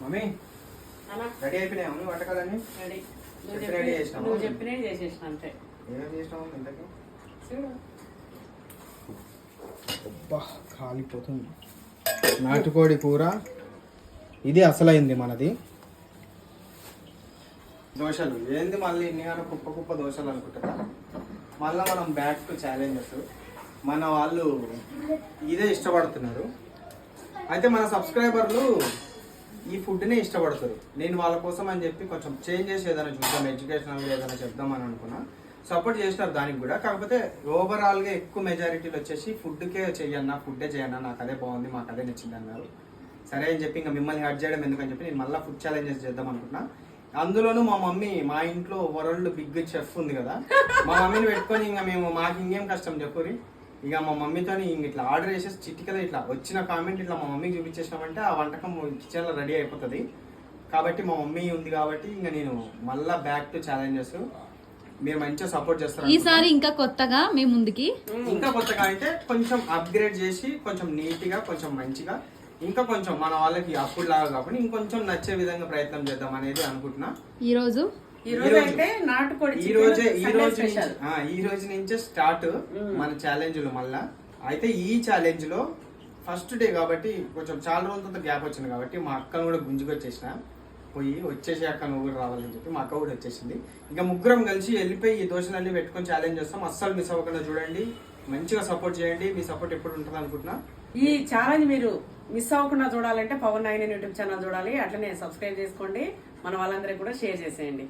Mummy ready అయిపోయినాయి mummy వంటకాలన్నీ ready చేసినాము. నువ్వు చెప్పినవి చేసేసిన అంతే. ఏమేమి చేసినాము ఇంతకీ? అబ్బా కాలిపోతుంది. నాటుకోడి కూర ఇది అసలైంది మనది. దోశలు ఏంది మళ్ళీ ఇన్నిగానో కుప్ప కుప్ప దోశలు అనుకుంటా. మళ్ళీ మనం బ్యాక్ టు ఛాలెంజెస్. మన వాళ్ళు ఇదే ఇష్టపడుతున్నారు. అయితే మన సబ్స్క్రైబర్లు ఈ ఫుడ్నే ఇష్టపడతారు. నేను వాళ్ళ కోసం అని చెప్పి కొంచెం చేంజ్ చేసి ఏదైనా చూద్దాం, ఎడ్యుకేషనల్గా ఏదైనా చెప్దామని అనుకున్నా. సపోర్ట్ చేసినారు దానికి కూడా. కాకపోతే ఓవరాల్గా ఎక్కువ మెజారిటీలు వచ్చేసి ఫుడ్కే చెయ్యన్నా, ఫుడ్డే చేయన్నా, నాకు అదే బాగుంది, మాకు అదే నచ్చింది అన్నారు. సరే అని చెప్పి ఇంకా మిమ్మల్ని హర్ట్ చేయడం ఎందుకని చెప్పి నేను మళ్ళీ ఫుడ్ ఛాలెంజెస్ చేద్దాం అనుకున్నా. అందులోనూ మా మమ్మీ, మా ఇంట్లో వరల్డ్ బిగ్ చెఫ్ ఉంది కదా, మా మమ్మీని పెట్టుకొని ఇంకా మేము మాకు ఇంకేం కష్టం చెప్పురి. ఇక మా మమ్మీతో ఇట్లా ఆర్డర్ చేసేసి చిటికలో ఇట్లా వచ్చిన కామెంట్ ఇట్లా మా మమ్మీకి చూపించేసినామంటే ఆ వంటకం కిచెన్లో రెడీ అయిపోతుంది. కాబట్టి మా మమ్మీ ఉంది కాబట్టి ఇంకా నేను మళ్ళీ బ్యాక్ టు ఛాలెంజెస్. మీరు మంచిగా సపోర్ట్ చేస్తారు ఈసారి. ఇంకా కొత్తగా మీ ముందుకి, ఇంకా కొత్తగా అంటే కొంచెం అప్గ్రేడ్ చేసి కొంచెం నీట్గా, కొంచెం మంచిగా, ఇంకా కొంచెం మన వాళ్ళకి అప్పుడు లాగా కాకుండా ఇంకొంచెం నచ్చే విధంగా ప్రయత్నం చేద్దాం అనేది అనుకుంటున్నా. ఈ రోజు అయితే నాటుకోడి ఈ రోజు నుంచే స్టార్ట్ మన ఛాలెంజ్లు మళ్ళా. అయితే ఈ ఛాలెంజ్ లో ఫస్ట్ డే కాబట్టి కొంచెం చాలా రోజులతో గ్యాప్ వచ్చింది కాబట్టి మా అక్కను కూడా గుంజుకొచ్చేసిన. పోయి వచ్చేసి అక్క నువ్వు కూడా రావాలని చెప్పి మా అక్క కూడా వచ్చేసింది. ఇంకా ముగ్గురం కలిసి వెళ్ళిపోయి ఈ దోశలన్నీ పెట్టుకొని ఛాలెంజ్ చేస్తాం. అస్సలు మిస్ అవ్వకుండా చూడండి, మంచిగా సపోర్ట్ చేయండి. మీ సపోర్ట్ ఎప్పుడు ఉంటుంది అనుకుంటున్నా. ఈ ఛాలెంజ్ మీరు మిస్ అవ్వకుండా చూడాలంటే పవన్ 99 యూట్యూబ్ ఛానల్ చూడాలి. అట్లనే సబ్స్క్రైబ్ చేసుకోండి. మన వాళ్ళందరికీ కూడా షేర్ చేసేయండి.